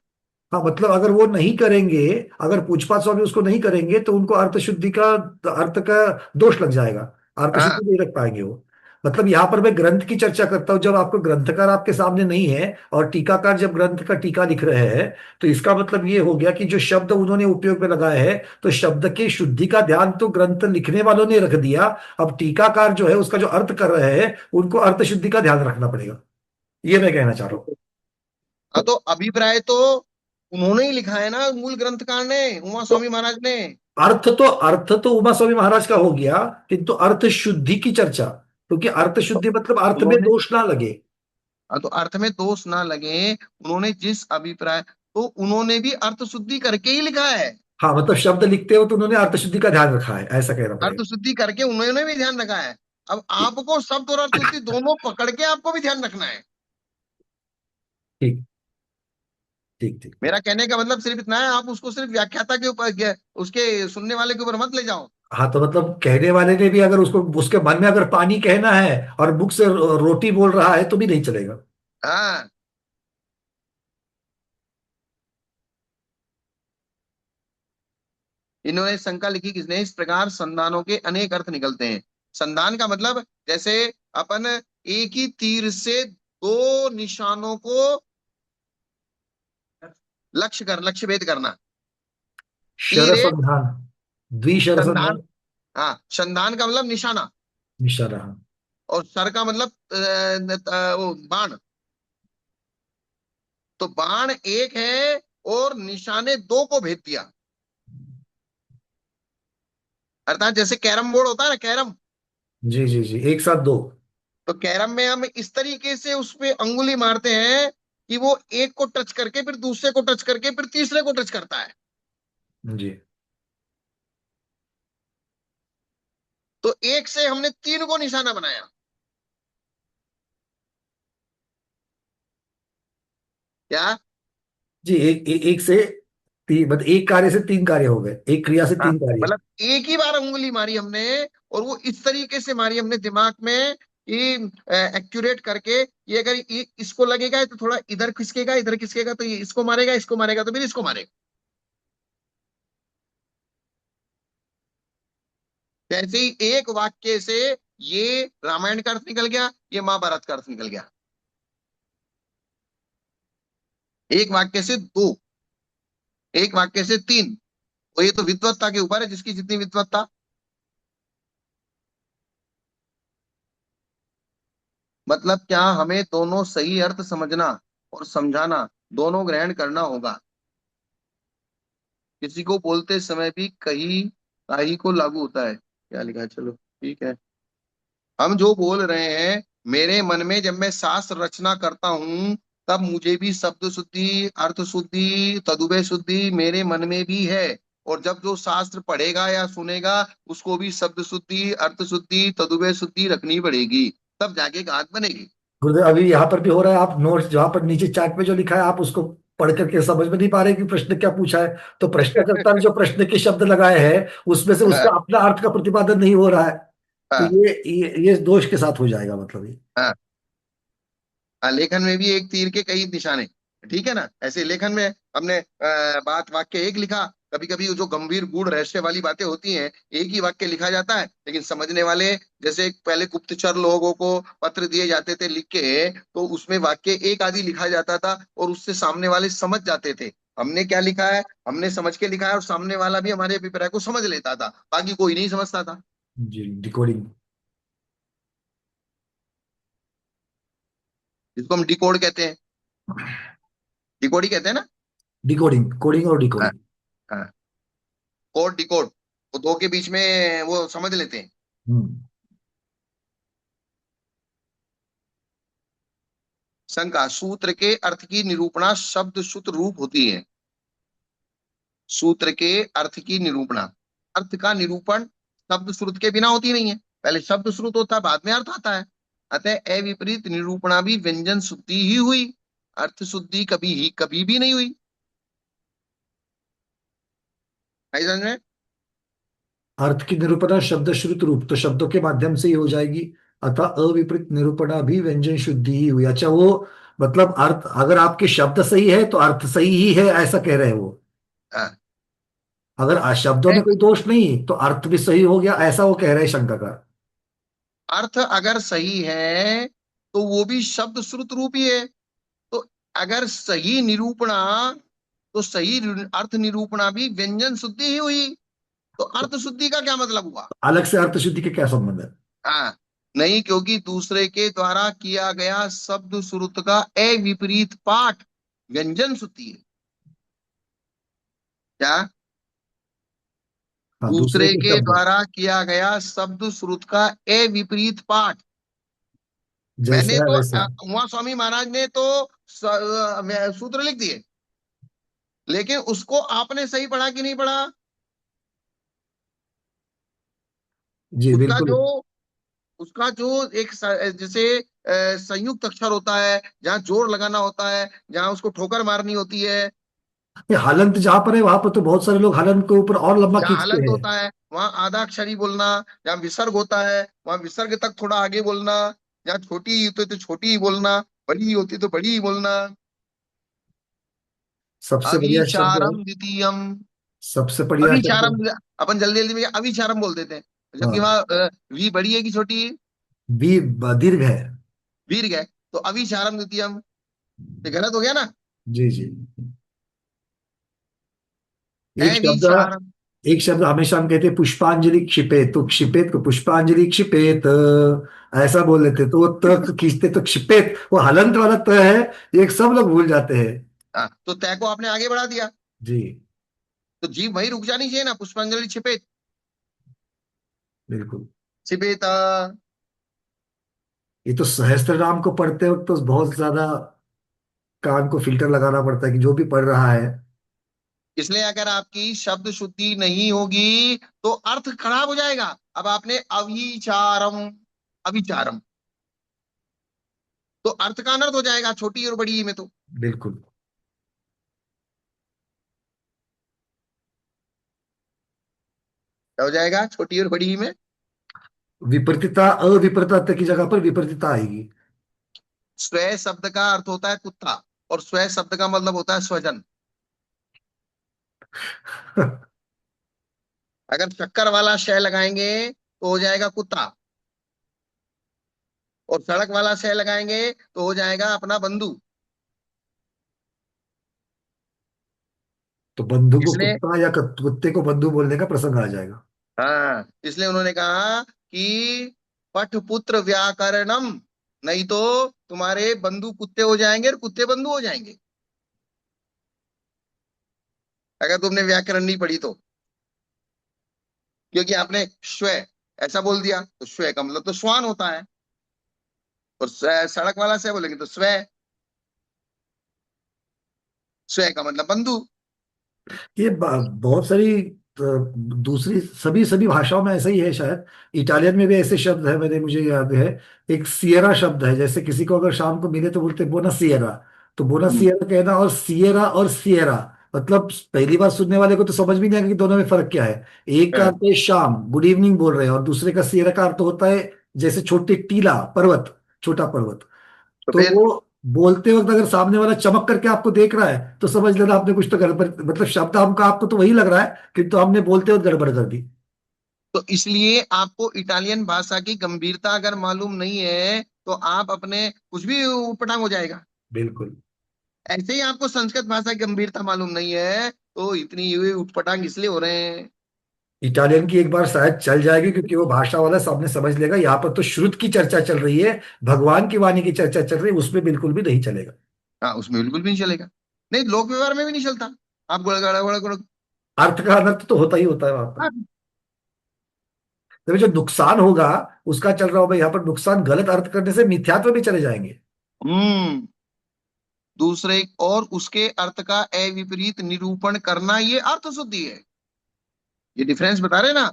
हाँ, मतलब अगर वो नहीं करेंगे, अगर पूछपाछ स्वामी उसको नहीं करेंगे तो उनको अर्थ शुद्धि का, अर्थ का दोष लग जाएगा, अर्थ हाँ शुद्धि नहीं रख पाएंगे वो। मतलब यहाँ पर मैं ग्रंथ की चर्चा करता हूँ, जब आपको ग्रंथकार आपके सामने नहीं है और टीकाकार जब ग्रंथ का टीका लिख रहे हैं, तो इसका मतलब ये हो गया कि जो शब्द उन्होंने उपयोग में लगाए हैं, तो शब्द की शुद्धि का ध्यान तो ग्रंथ लिखने वालों ने रख दिया। अब टीकाकार जो है उसका जो अर्थ कर रहे हैं, उनको अर्थ शुद्धि का ध्यान रखना पड़ेगा, ये मैं कहना चाह रहा हूँ। हाँ, तो अभिप्राय तो उन्होंने ही लिखा है ना, मूल ग्रंथकार ने, उमा तो स्वामी महाराज ने। अर्थ तो उमा स्वामी महाराज का हो गया, किंतु अर्थ शुद्धि की चर्चा, क्योंकि अर्थ शुद्धि मतलब अर्थ में उन्होंने, दोष ना लगे। हाँ, तो अर्थ में दोष ना लगे, उन्होंने जिस अभिप्राय, तो उन्होंने भी अर्थ शुद्धि करके ही लिखा है। हाँ, मतलब शब्द लिखते हो तो उन्होंने अर्थ शुद्धि का ध्यान रखा है, ऐसा कहना अर्थ पड़ेगा। शुद्धि करके उन्होंने भी ध्यान रखा है। अब आपको शब्द और अर्थ शुद्धि दोनों पकड़ के आपको भी ध्यान रखना है। ठीक ठीक ठीक ठीक। मेरा कहने का मतलब सिर्फ इतना है, आप उसको सिर्फ व्याख्याता के ऊपर, उसके सुनने वाले के ऊपर मत ले जाओ। हाँ, तो मतलब कहने वाले ने भी अगर उसको उसके मन में अगर पानी कहना है और मुख से रोटी बोल रहा है तो भी नहीं चलेगा। हाँ, इन्होंने शंका लिखी किसने? इस प्रकार संधानों के अनेक अर्थ निकलते हैं। संधान का मतलब जैसे अपन एक ही तीर से दो निशानों को लक्ष्य भेद करना। तीर एक, शरसंधान, द्विशरसंधान। संधान। हाँ, संधान का मतलब निशाना, निशाना, हाँ। और सर का मतलब वो बाण। तो बाण एक है और निशाने दो को भेद दिया। अर्थात जैसे कैरम बोर्ड होता है ना, कैरम। जी जी जी, एक साथ दो। तो कैरम में हम इस तरीके से उस पे अंगुली मारते हैं कि वो एक को टच करके फिर दूसरे को टच करके फिर तीसरे को टच करता है। जी तो एक से हमने तीन को निशाना बनाया। क्या? जी, एक से तीन, मतलब एक कार्य से तीन कार्य हो गए, एक क्रिया से हाँ, तीन कार्य। मतलब एक ही बार अंगुली मारी हमने, और वो इस तरीके से मारी हमने दिमाग में कि एक्यूरेट करके, ये अगर ये इसको लगेगा तो थोड़ा इधर खिसकेगा, इधर खिसकेगा तो ये इसको मारेगा तो फिर इसको मारेगा। जैसे ही एक वाक्य से ये रामायण का अर्थ निकल गया, ये महाभारत का अर्थ निकल गया। एक वाक्य से दो, एक वाक्य से तीन। तो ये तो विद्वत्ता के ऊपर है, जिसकी जितनी विद्वत्ता। मतलब क्या, हमें दोनों सही अर्थ समझना और समझाना, दोनों ग्रहण करना होगा। किसी को बोलते समय भी कही काही को लागू होता है। क्या लिखा है? चलो ठीक है। हम जो बोल रहे हैं, मेरे मन में जब मैं शास्त्र रचना करता हूं, तब मुझे भी शब्द शुद्धि, अर्थ शुद्धि, तदुभय शुद्धि मेरे मन में भी है। और जब जो शास्त्र पढ़ेगा या सुनेगा, उसको भी शब्द शुद्धि, अर्थ शुद्धि, तदुभय शुद्धि रखनी पड़ेगी, तब जाके गात बनेगी। गुरुदेव, अभी यहाँ पर भी हो रहा है, आप नोट्स जहाँ पर नीचे चार्ट पे जो लिखा है आप उसको पढ़ करके समझ में नहीं पा रहे कि प्रश्न क्या पूछा है। तो प्रश्नकर्ता ने जो प्रश्न के शब्द लगाए हैं उसमें से उसका हाँ, अपना अर्थ का प्रतिपादन नहीं हो रहा है। तो हाँ, ये दोष के साथ हो जाएगा, मतलब ये। हाँ। लेखन में भी एक तीर के कई निशाने। ठीक है ना? ऐसे लेखन में हमने बात वाक्य एक लिखा। कभी कभी जो गंभीर गूढ़ रहस्य वाली बातें होती हैं, एक ही वाक्य लिखा जाता है, लेकिन समझने वाले, जैसे पहले गुप्तचर लोगों को पत्र दिए जाते थे लिख के, तो उसमें वाक्य एक आदि लिखा जाता था और उससे सामने वाले समझ जाते थे हमने क्या लिखा है। हमने समझ के लिखा है, और सामने वाला भी हमारे अभिप्राय को समझ लेता था, बाकी कोई नहीं समझता था। जी, डिकोडिंग। जिसको हम डिकोड कहते हैं। डिकोड ही कहते हैं ना? डिकोडिंग, कोडिंग और हाँ, डिकोडिंग। हाँ। कोड डिकोड, वो दो के बीच में वो समझ लेते हैं। हम्म। शंका, सूत्र के अर्थ की निरूपणा शब्द श्रुत रूप होती है। सूत्र के अर्थ की निरूपणा, अर्थ का निरूपण शब्द श्रुत के बिना होती नहीं है। पहले शब्द श्रुत होता है, बाद में अर्थ आता है। अतः अविपरीत निरूपणा भी व्यंजन शुद्धि ही हुई, अर्थ शुद्धि कभी भी नहीं हुई। है समझ में? अर्थ की निरूपणा शब्द श्रुत रूप, तो शब्दों के माध्यम से ही हो जाएगी। अतः अविपरीत निरूपणा भी व्यंजन शुद्धि ही हुई। अच्छा, वो मतलब अर्थ, अगर आपके शब्द सही है तो अर्थ सही ही है, ऐसा कह रहे हैं वो। हाँ। अगर शब्दों में कोई दोष नहीं तो अर्थ भी सही हो गया, ऐसा वो कह रहे हैं शंकाकार। अर्थ अगर सही है तो वो भी शब्द श्रुत रूप ही है। तो अगर सही निरूपणा, तो सही अर्थ निरूपणा भी व्यंजन शुद्धि ही हुई। तो अर्थ शुद्धि का क्या मतलब हुआ? अलग से अर्थ शुद्धि के क्या संबंध है? हाँ, नहीं, क्योंकि दूसरे के द्वारा किया गया शब्द श्रुत का अविपरीत पाठ व्यंजन शुद्धि है। क्या? हाँ, दूसरे दूसरे के के शब्द। द्वारा किया गया शब्द श्रुत का अविपरीत पाठ। मैंने जैसा है तो वैसा। उमा स्वामी महाराज ने तो सूत्र लिख दिए, लेकिन उसको आपने सही पढ़ा कि नहीं पढ़ा? जी उसका बिल्कुल। जो उसका जो एक जैसे संयुक्त अक्षर होता है, जहाँ जोर लगाना होता है, जहाँ उसको ठोकर मारनी होती है, ये हलंत जहां पर है वहां पर तो बहुत सारे लोग हलंत के ऊपर और लंबा जहाँ खींचते हलंत हैं। होता है वहां आधा अक्षरी बोलना, जहाँ विसर्ग होता है वहां विसर्ग तक थोड़ा आगे बोलना, जहाँ छोटी होती तो छोटी ही बोलना, बड़ी होती तो बड़ी ही बोलना। सबसे बढ़िया शब्द है, अविचारम द्वितीयम। सबसे बढ़िया शब्द है। अविचारम, अपन जल्दी जल्दी में अविचारम बोल देते हैं, जबकि हाँ, वहां वी बड़ी है कि छोटी है, वी दीर्घ है। दीर्घ है। तो अविचारम द्वितीयम, ये गलत हो गया ना। जी जी। एक शब्द, अविचारम। एक शब्द हमेशा हम कहते हैं पुष्पांजलि क्षिपेत, तो क्षिपेत को पुष्पांजलि क्षिपेत ऐसा बोल लेते, तो वो त खींचते तो क्षिपेत, वो हलंत वाला त है, ये एक सब लोग भूल जाते हैं। हाँ, तो तय को आपने आगे बढ़ा दिया, जी तो जीभ वही रुक जानी चाहिए ना, पुष्पांजलि छिपेत, बिल्कुल। छिपेत। ये तो सहस्त्र नाम को पढ़ते वक्त तो बहुत ज्यादा कान को फिल्टर लगाना पड़ता है कि जो भी पढ़ रहा है। इसलिए अगर आपकी शब्द शुद्धि नहीं होगी तो अर्थ खराब हो जाएगा। अब आपने अविचारम, अविचारम, तो अर्थ का अनर्थ हो जाएगा छोटी और बड़ी में तो। बिल्कुल। क्या हो जाएगा छोटी और बड़ी में? विपरीतता, अविपरीतता की जगह पर विपरीतता आएगी। स्व शब्द का अर्थ होता है कुत्ता, और स्व शब्द का मतलब होता है स्वजन। अगर शक्कर वाला शय लगाएंगे तो हो जाएगा कुत्ता, और सड़क वाला शय लगाएंगे तो हो जाएगा अपना बंधु। तो बंधु को इसलिए, कुत्ता या कुत्ते को बंधु बोलने का प्रसंग आ जाएगा। हाँ, इसलिए उन्होंने कहा कि पठ पुत्र व्याकरणम, नहीं तो तुम्हारे बंधु कुत्ते हो जाएंगे और कुत्ते बंधु हो जाएंगे, अगर तुमने व्याकरण नहीं पढ़ी तो। क्योंकि आपने श्व ऐसा बोल दिया, तो श्व का मतलब तो श्वान होता है, और सड़क वाला से बोलेंगे तो स्व, स्व का मतलब बंधु। ये बहुत सारी दूसरी सभी सभी भाषाओं में ऐसा ही है शायद। इटालियन में भी ऐसे शब्द है, मैंने मुझे याद है। एक सियरा शब्द है, जैसे किसी को अगर शाम को मिले तो बोलते बोना सियरा, तो बोना हम्म, सियरा कहना, और सियरा और सियरा, मतलब पहली बार सुनने वाले को तो समझ भी नहीं आएगा कि दोनों में फर्क क्या है। एक का हाँ, अर्थ है शाम, गुड इवनिंग बोल रहे हैं, और दूसरे का सियरा का अर्थ होता है जैसे छोटे टीला पर्वत, छोटा पर्वत। तो तो फिर, वो बोलते वक्त अगर सामने वाला चमक करके आपको देख रहा है तो समझ लेना आपने कुछ तो गड़बड़, मतलब शब्द हमका आपको तो वही लग रहा है किंतु हमने बोलते वक्त गड़बड़ कर दी। तो इसलिए आपको इटालियन भाषा की गंभीरता अगर मालूम नहीं है तो आप अपने कुछ भी उटपटांग हो जाएगा। बिल्कुल। ऐसे ही आपको संस्कृत भाषा की गंभीरता मालूम नहीं है तो इतनी ये उटपटांग इसलिए हो रहे हैं। इटालियन की एक बार शायद चल जाएगी, क्योंकि वो भाषा वाला सामने समझ लेगा, यहाँ पर तो श्रुत की चर्चा चल रही है, भगवान की वाणी की चर्चा चल रही है, उसमें बिल्कुल भी नहीं चलेगा। हाँ, उसमें बिल्कुल भी नहीं चलेगा। नहीं, लोक व्यवहार में भी नहीं चलता। आप गुड़ गुड़ गुड़ गुड़। अर्थ का अनर्थ तो होता ही होता है वहां पर। हाँ। तभी जो नुकसान होगा उसका चल रहा होगा यहाँ पर, नुकसान गलत अर्थ करने से मिथ्यात्व में चले जाएंगे। हम्म। दूसरे और उसके अर्थ का अविपरीत निरूपण करना, ये अर्थ शुद्धि है। ये डिफरेंस बता रहे ना।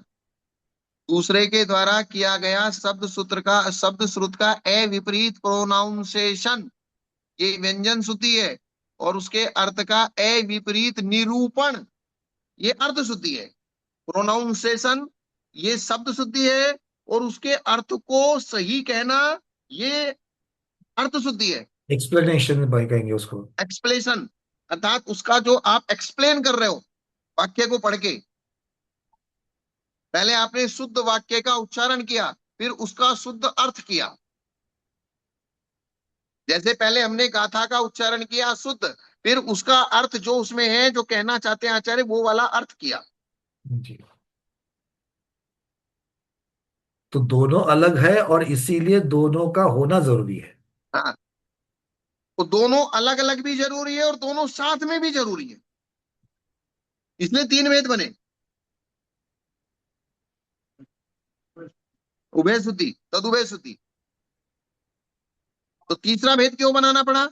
दूसरे के द्वारा किया गया शब्द सूत्र का, शब्द श्रुत का अविपरीत प्रोनाउंसिएशन, ये व्यंजन शुद्धि है। और उसके अर्थ का अविपरीत निरूपण, ये अर्थ शुद्धि है। प्रोनाउंसिएशन, ये शब्द शुद्धि है। और उसके अर्थ को सही कहना, ये अर्थ शुद्धि है। एक्सप्लेनेशन भाई कहेंगे उसको। एक्सप्लेशन, अर्थात उसका जो आप एक्सप्लेन कर रहे हो वाक्य को पढ़ के, पहले आपने शुद्ध वाक्य का उच्चारण किया, फिर उसका शुद्ध अर्थ किया। जैसे पहले हमने गाथा का उच्चारण किया शुद्ध, फिर उसका अर्थ जो उसमें है, जो कहना चाहते हैं आचार्य, वो वाला अर्थ किया। जी। तो दोनों अलग है और इसीलिए दोनों का होना जरूरी है। हाँ, तो दोनों अलग अलग भी जरूरी है और दोनों साथ में भी जरूरी है। इसलिए तीन वेद बने, उभय शुद्धि तदुभय शुद्धि। तो तीसरा भेद क्यों बनाना पड़ा? और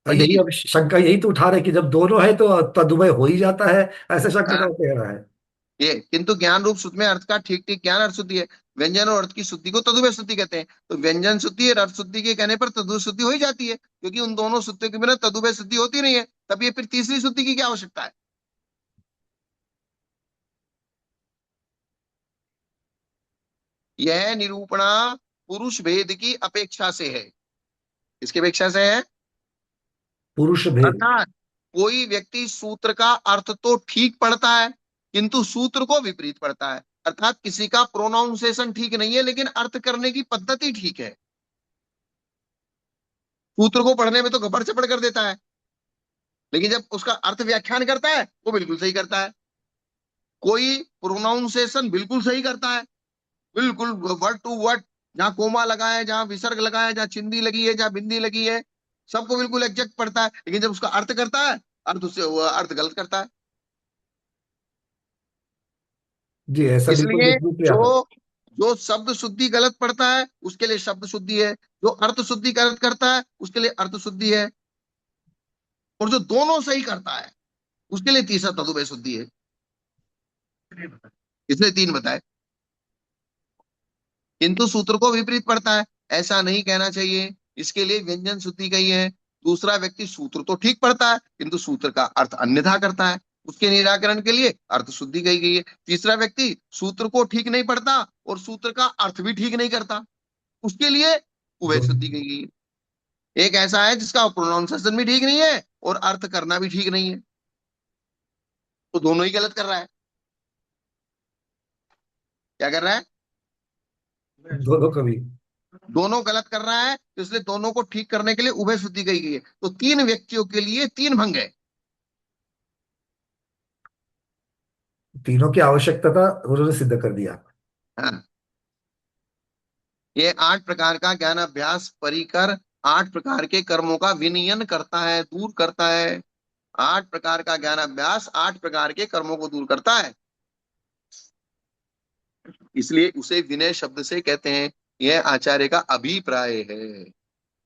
वही। यही अब शंका यही तो उठा रहे कि जब दोनों है तो तदुभय हो ही जाता है, ऐसा शंका हाँ, कह रहा है। ये किंतु ज्ञान रूप शुद्ध में अर्थ का ठीक ठीक ज्ञान अर्थ शुद्धि है। व्यंजन और अर्थ की शुद्धि को तदुभय शुद्धि कहते हैं। तो व्यंजन शुद्धि और अर्थ शुद्धि के कहने पर तदुभय शुद्धि हो ही जाती है, क्योंकि उन दोनों शुद्धियों के बिना तदुभय शुद्धि होती नहीं है। तब ये फिर तीसरी शुद्धि की क्या आवश्यकता है? यह निरूपणा पुरुष भेद की अपेक्षा से है। किसकी अपेक्षा से है? पुरुष भेद। अर्थात कोई व्यक्ति सूत्र का अर्थ तो ठीक पढ़ता है, किंतु सूत्र को विपरीत पढ़ता है। अर्थात किसी का प्रोनाउंसिएशन ठीक नहीं है, लेकिन अर्थ करने की पद्धति ठीक है। सूत्र को पढ़ने में तो गबर चपड़ कर देता है, लेकिन जब उसका अर्थ व्याख्यान करता है वो बिल्कुल सही करता है। कोई प्रोनाउंसिएशन बिल्कुल सही करता है, बिल्कुल वर्ड टू वर्ड, जहां कोमा लगा है, जहां विसर्ग लगा है, जहां चिंदी लगी है, जहां बिंदी लगी है, सबको बिल्कुल एग्जैक्ट पढ़ता है। लेकिन जब उसका अर्थ करता है, अर्थ उससे वो अर्थ गलत करता है। जी, ऐसा बिल्कुल इसलिए देखिए जो आप। जो शब्द शुद्धि गलत पढ़ता है उसके लिए शब्द शुद्धि है, जो अर्थ शुद्धि गलत करता है उसके लिए अर्थ शुद्धि है, और जो दोनों सही करता है उसके लिए तीसरा तदुभय शुद्धि है। इसलिए तीन बताए। किंतु सूत्र को विपरीत पढ़ता है, ऐसा नहीं कहना चाहिए। इसके लिए व्यंजन शुद्धि कही है। दूसरा व्यक्ति सूत्र तो ठीक पढ़ता है, किंतु सूत्र का अर्थ अन्यथा करता है, उसके निराकरण के लिए अर्थ शुद्धि कही गई है। तीसरा व्यक्ति सूत्र को ठीक नहीं पढ़ता और सूत्र का अर्थ भी ठीक नहीं करता, उसके लिए उभय शुद्धि कही गई है। एक ऐसा है जिसका प्रोनाउंसिएशन भी ठीक नहीं है और अर्थ करना भी ठीक नहीं है, तो दोनों ही गलत कर रहा है। क्या कर रहा है? दोनों कवि। दोनों गलत कर रहा है, तो इसलिए दोनों को ठीक करने के लिए उभय शुद्धि कही गई है। तो तीन व्यक्तियों के लिए तीन भंग है। तीनों की आवश्यकता था, उन्होंने सिद्ध कर दिया। हाँ, ये 8 प्रकार का ज्ञान अभ्यास परिकर 8 प्रकार के कर्मों का विनियन करता है, दूर करता है। 8 प्रकार का ज्ञान अभ्यास 8 प्रकार के कर्मों को दूर करता है, इसलिए उसे विनय शब्द से कहते हैं। यह आचार्य का अभिप्राय है।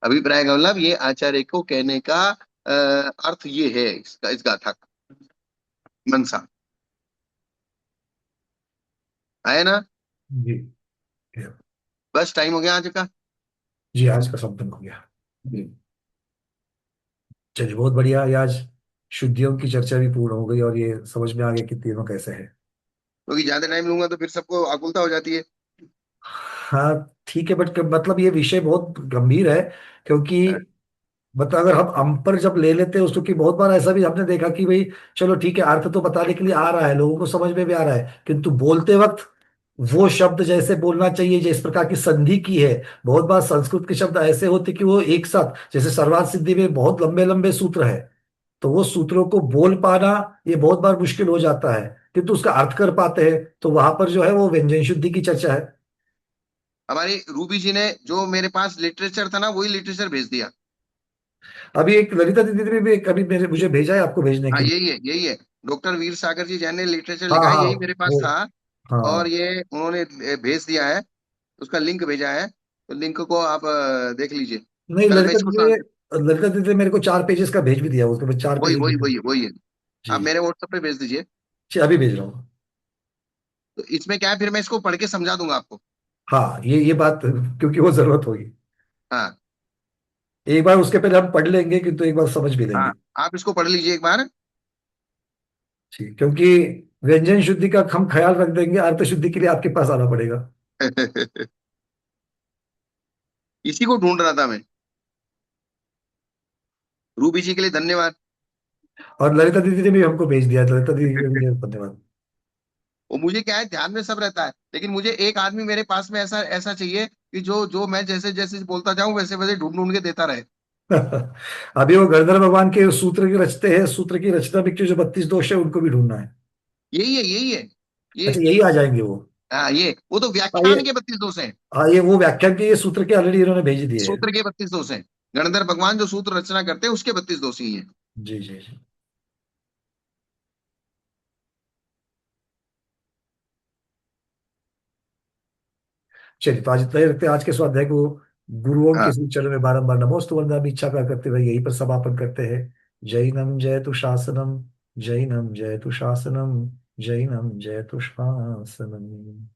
अभिप्राय का मतलब ये आचार्य को कहने का अर्थ ये है, इसका इस गाथा का मनसा है ना। जी। बस टाइम हो गया आज का। जी, आज का संपन्न हो गया। हम्म। चलिए, बहुत बढ़िया। ये आज शुद्धियों की चर्चा भी पूर्ण हो गई और ये समझ में आ गया कि तीनों कैसे है। क्योंकि ज्यादा टाइम लूंगा तो फिर सबको आकुलता हो जाती है। हाँ, ठीक है, बट मतलब ये विषय बहुत गंभीर है, क्योंकि मतलब अगर हम पर जब ले लेते हैं उसको, कि बहुत बार ऐसा भी हमने देखा कि भाई चलो ठीक है, अर्थ तो बताने के लिए आ रहा है, लोगों को समझ में भी आ रहा है, किंतु बोलते वक्त वो शब्द जैसे बोलना चाहिए, जिस प्रकार की संधि की है। बहुत बार संस्कृत के शब्द ऐसे होते कि वो एक साथ, जैसे सर्वार्थ सिद्धि में बहुत लंबे लंबे सूत्र है, तो वो सूत्रों को बोल पाना ये बहुत बार मुश्किल हो जाता है, किंतु उसका अर्थ कर पाते हैं, तो वहां पर जो है वो व्यंजन शुद्धि की चर्चा है। हमारी रूबी जी ने जो मेरे पास लिटरेचर था ना, वही लिटरेचर भेज दिया। अभी एक ललिता दीदी ने भी एक अभी मेरे मुझे भेजा है आपको भेजने हाँ के लिए। यही है, यही है। डॉक्टर वीर सागर जी जैन ने लिटरेचर हाँ लिखा है, हाँ, यही मेरे पास वो, था। और हाँ। ये उन्होंने भेज दिया है, उसका लिंक भेजा है। तो लिंक को आप देख लीजिए। नहीं, कल मैं इसको ललिता दीदी ने मेरे को 4 पेजेस का भेज भी दिया, उसके बाद चार वही पेजेस वही भी। वही वही है। आप जी। मेरे व्हाट्सएप पे भेज दीजिए। जी, अभी भेज रहा हूँ। तो इसमें क्या है, फिर मैं इसको पढ़ के समझा दूंगा आपको। हाँ, ये बात, क्योंकि वो जरूरत होगी। हाँ एक बार उसके पहले हम पढ़ लेंगे, किंतु एक बार समझ भी हाँ, लेंगे। आप इसको पढ़ लीजिए एक बार। ठीक, क्योंकि व्यंजन शुद्धि का हम ख्याल रख देंगे, अर्थ शुद्धि के लिए आपके पास आना पड़ेगा। इसी को ढूंढ रहा था मैं। रूबी जी के लिए धन्यवाद। और ललिता दीदी ने भी हमको भेज दिया, ललिता दीदी का भी धन्यवाद। वो मुझे क्या है, ध्यान में सब रहता है, लेकिन मुझे एक आदमी मेरे पास में ऐसा ऐसा चाहिए कि जो जो मैं जैसे जैसे बोलता जाऊं वैसे वैसे ढूंढ ढूंढ के देता रहे। अभी वो गणधर भगवान के सूत्र की रचते हैं, सूत्र की रचना में के जो 32 दोष है उनको भी ढूंढना है। यही है, यही है ये। अच्छा, यही आ जाएंगे वो। हाँ, ये वो तो हाँ, ये, व्याख्यान के 32 दोष हैं। हाँ, ये वो व्याख्यान के ये सूत्र के ऑलरेडी इन्होंने भेज दिए हैं। सूत्र के 32 दोष हैं। गणधर भगवान जो सूत्र रचना करते हैं उसके 32 दोष ही हैं। जी जी जी। चलिए, तो आज इतना ही रखते हैं आज के स्वाध्याय को। गुरुओं के हाँ, श्री चरणों में बारंबार नमोस्तु वंदना इच्छा का करते हुए यहीं पर समापन करते हैं। जैनम जयतु शासनम, जैनम जयतु शासनम। जैनम जयतु श्वासनम।